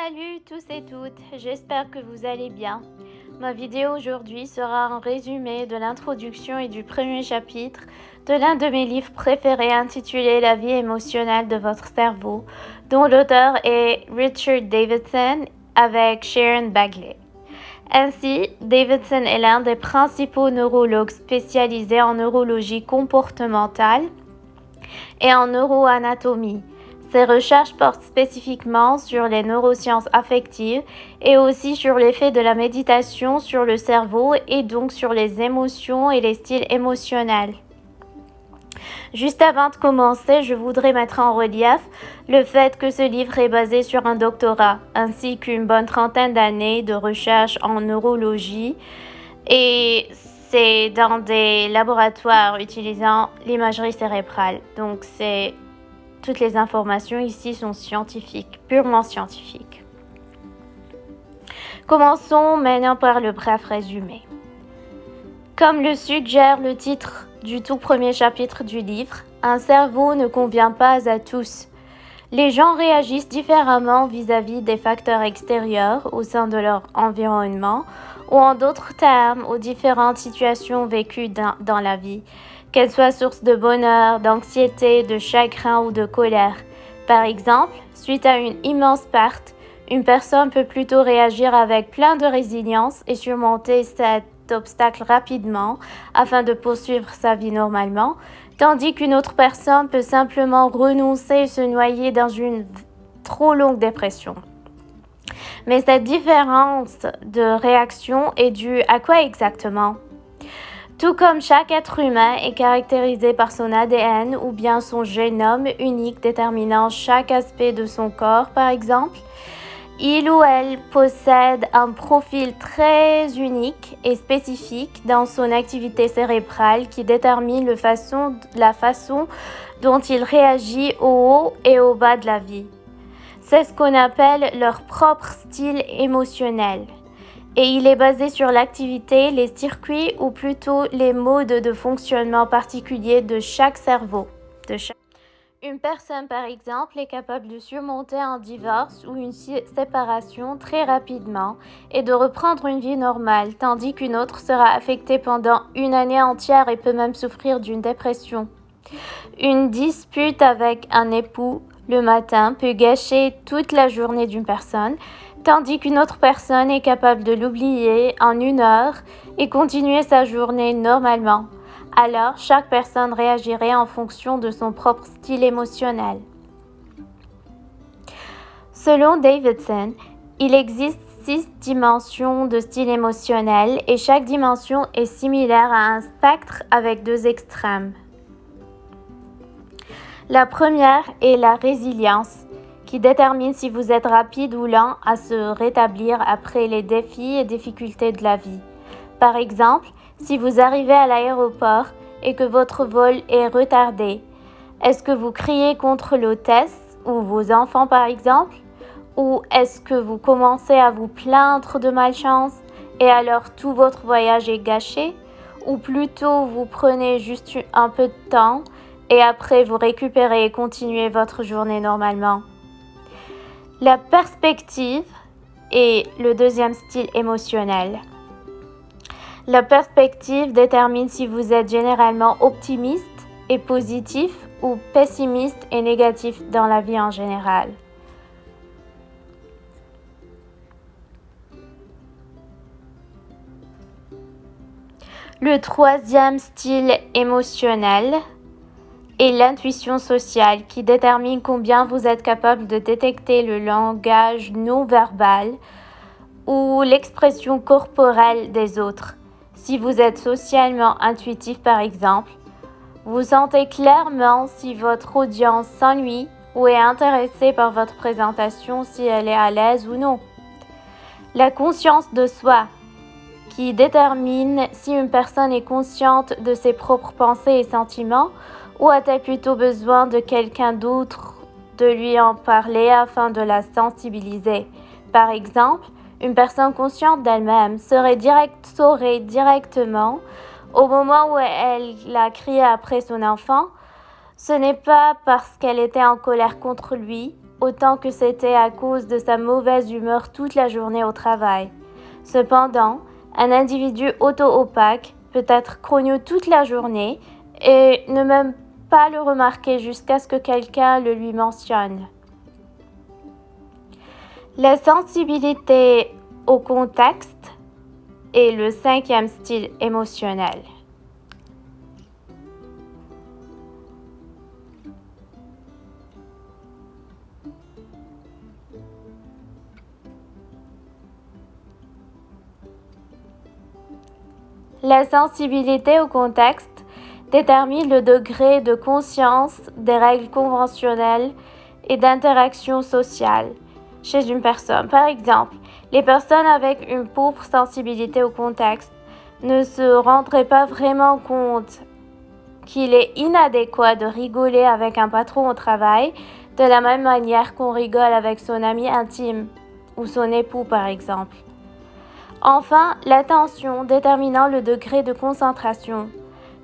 Salut tous et toutes, j'espère que vous allez bien. Ma vidéo aujourd'hui sera un résumé de l'introduction et du premier chapitre de l'un de mes livres préférés intitulé La vie émotionnelle de votre cerveau, dont l'auteur est Richard Davidson avec Sharon Bagley. Ainsi, Davidson est l'un des principaux neurologues spécialisés en neurologie comportementale et en neuroanatomie. Ses recherches portent spécifiquement sur les neurosciences affectives et aussi sur l'effet de la méditation sur le cerveau et donc sur les émotions et les styles émotionnels. Juste avant de commencer, je voudrais mettre en relief le fait que ce livre est basé sur un doctorat ainsi qu'une bonne trentaine d'années de recherche en neurologie et c'est dans des laboratoires utilisant l'imagerie cérébrale. Donc toutes les informations ici sont scientifiques, purement scientifiques. Commençons maintenant par le bref résumé. Comme le suggère le titre du tout premier chapitre du livre, un cerveau ne convient pas à tous. Les gens réagissent différemment vis-à-vis des facteurs extérieurs au sein de leur environnement ou en d'autres termes aux différentes situations vécues dans la vie, qu'elles soient source de bonheur, d'anxiété, de chagrin ou de colère. Par exemple, suite à une immense perte, une personne peut plutôt réagir avec plein de résilience et surmonter cet obstacle rapidement afin de poursuivre sa vie normalement, tandis qu'une autre personne peut simplement renoncer et se noyer dans une trop longue dépression. Mais cette différence de réaction est due à quoi exactement? Tout comme chaque être humain est caractérisé par son ADN ou bien son génome unique déterminant chaque aspect de son corps, par exemple, il ou elle possède un profil très unique et spécifique dans son activité cérébrale qui détermine la façon dont il réagit au haut et au bas de la vie. C'est ce qu'on appelle leur propre style émotionnel. Et il est basé sur l'activité, les circuits ou plutôt les modes de fonctionnement particuliers de chaque cerveau. Une personne, par exemple, est capable de surmonter un divorce ou une séparation très rapidement et de reprendre une vie normale, tandis qu'une autre sera affectée pendant une année entière et peut même souffrir d'une dépression. Une dispute avec un époux le matin peut gâcher toute la journée d'une personne, tandis qu'une autre personne est capable de l'oublier en 1 heure et continuer sa journée normalement. Alors, chaque personne réagirait en fonction de son propre style émotionnel. Selon Davidson, il existe 6 dimensions de style émotionnel et chaque dimension est similaire à un spectre avec 2 extrêmes. La première est la résilience, qui détermine si vous êtes rapide ou lent à se rétablir après les défis et difficultés de la vie. Par exemple, si vous arrivez à l'aéroport et que votre vol est retardé, est-ce que vous criez contre l'hôtesse ou vos enfants par exemple? Ou est-ce que vous commencez à vous plaindre de malchance et alors tout votre voyage est gâché? Ou plutôt vous prenez juste un peu de temps et après vous récupérez et continuez votre journée normalement? La perspective est le deuxième style émotionnel. La perspective détermine si vous êtes généralement optimiste et positif ou pessimiste et négatif dans la vie en général. Le troisième style émotionnel est l'intuition sociale qui détermine combien vous êtes capable de détecter le langage non verbal ou l'expression corporelle des autres. Si vous êtes socialement intuitif par exemple, vous sentez clairement si votre audience s'ennuie ou est intéressée par votre présentation, si elle est à l'aise ou non. La conscience de soi, qui détermine si une personne est consciente de ses propres pensées et sentiments ou a-t-elle plutôt besoin de quelqu'un d'autre de lui en parler afin de la sensibiliser. Par exemple, une personne consciente d'elle-même saurait directement au moment où elle a crié après son enfant, ce n'est pas parce qu'elle était en colère contre lui autant que c'était à cause de sa mauvaise humeur toute la journée au travail. Cependant, un individu auto-opaque peut être grognon toute la journée et ne même pas le remarquer jusqu'à ce que quelqu'un le lui mentionne. La sensibilité au contexte est le 5e style émotionnel. La sensibilité au contexte détermine le degré de conscience des règles conventionnelles et d'interaction sociale chez une personne. Par exemple, les personnes avec une pauvre sensibilité au contexte ne se rendraient pas vraiment compte qu'il est inadéquat de rigoler avec un patron au travail de la même manière qu'on rigole avec son ami intime ou son époux, par exemple. Enfin, l'attention déterminant le degré de concentration.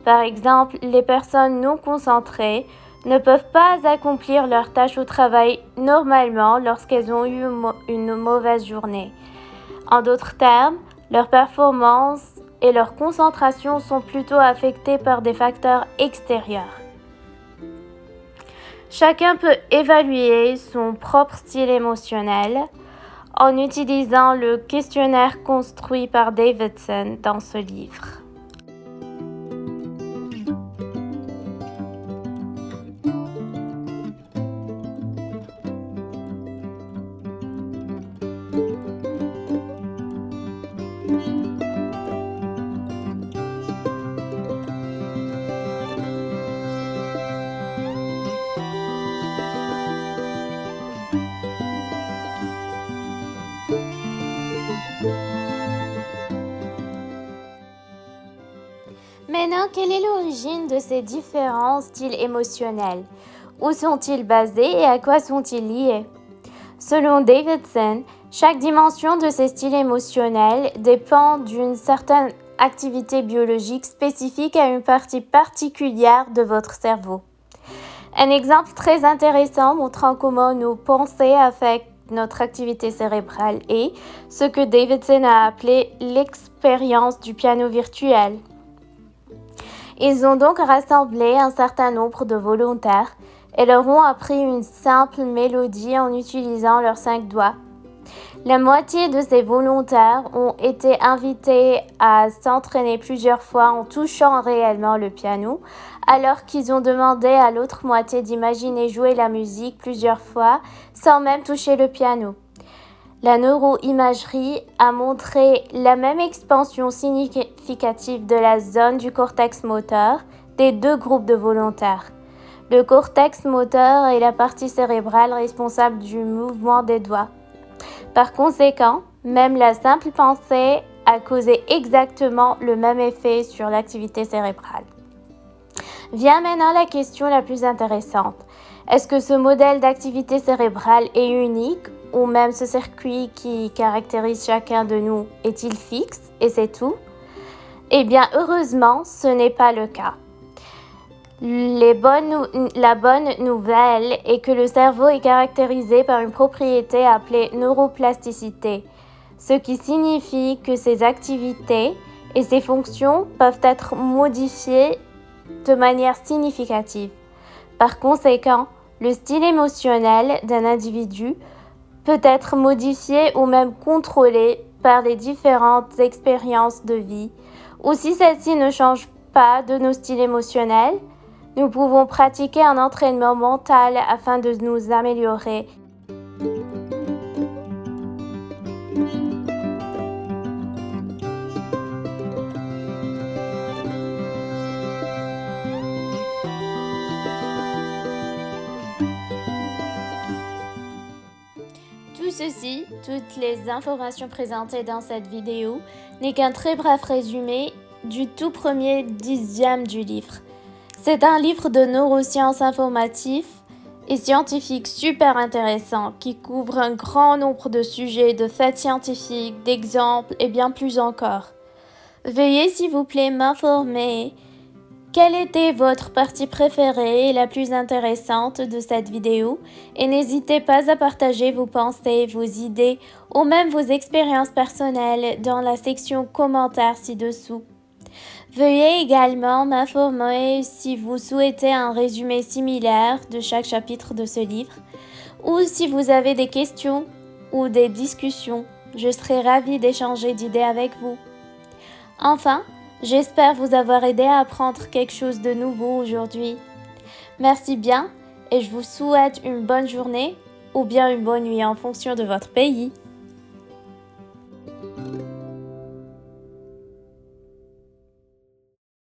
Par exemple, les personnes non concentrées ne peuvent pas accomplir leurs tâches au travail normalement lorsqu'elles ont eu une mauvaise journée. En d'autres termes, leur performance et leur concentration sont plutôt affectées par des facteurs extérieurs. Chacun peut évaluer son propre style émotionnel en utilisant le questionnaire construit par Davidson dans ce livre. Maintenant, quelle est l'origine de ces différents styles émotionnels? Où sont-ils basés et à quoi sont-ils liés? Selon Davidson, chaque dimension de ces styles émotionnels dépend d'une certaine activité biologique spécifique à une partie particulière de votre cerveau. Un exemple très intéressant montrant comment nos pensées affectent notre activité cérébrale est ce que Davidson a appelé l'expérience du piano virtuel. Ils ont donc rassemblé un certain nombre de volontaires et leur ont appris une simple mélodie en utilisant leurs 5 doigts. La moitié de ces volontaires ont été invités à s'entraîner plusieurs fois en touchant réellement le piano, alors qu'ils ont demandé à l'autre moitié d'imaginer jouer la musique plusieurs fois sans même toucher le piano. La neuroimagerie a montré la même expansion significative de la zone du cortex moteur des 2 groupes de volontaires. Le cortex moteur est la partie cérébrale responsable du mouvement des doigts. Par conséquent, même la simple pensée a causé exactement le même effet sur l'activité cérébrale. Vient maintenant la question la plus intéressante. Est-ce que ce modèle d'activité cérébrale est unique ou même ce circuit qui caractérise chacun de nous est-il fixe et c'est tout? Eh bien, heureusement, ce n'est pas le cas. La bonne nouvelle est que le cerveau est caractérisé par une propriété appelée neuroplasticité, ce qui signifie que ses activités et ses fonctions peuvent être modifiées de manière significative. Par conséquent, le style émotionnel d'un individu peut être modifié ou même contrôlé par les différentes expériences de vie, ou si celles-ci ne changent pas de nos styles émotionnels, nous pouvons pratiquer un entraînement mental afin de nous améliorer. Tout ceci, toutes les informations présentées dans cette vidéo, n'est qu'un très bref résumé du tout premier 10e du livre. C'est un livre de neurosciences informatives et scientifiques super intéressant qui couvre un grand nombre de sujets, de faits scientifiques, d'exemples et bien plus encore. Veuillez s'il vous plaît m'informer quelle était votre partie préférée et la plus intéressante de cette vidéo et n'hésitez pas à partager vos pensées, vos idées ou même vos expériences personnelles dans la section commentaires ci-dessous. Veuillez également m'informer si vous souhaitez un résumé similaire de chaque chapitre de ce livre ou si vous avez des questions ou des discussions. Je serai ravie d'échanger d'idées avec vous. Enfin, j'espère vous avoir aidé à apprendre quelque chose de nouveau aujourd'hui. Merci bien et je vous souhaite une bonne journée ou bien une bonne nuit en fonction de votre pays.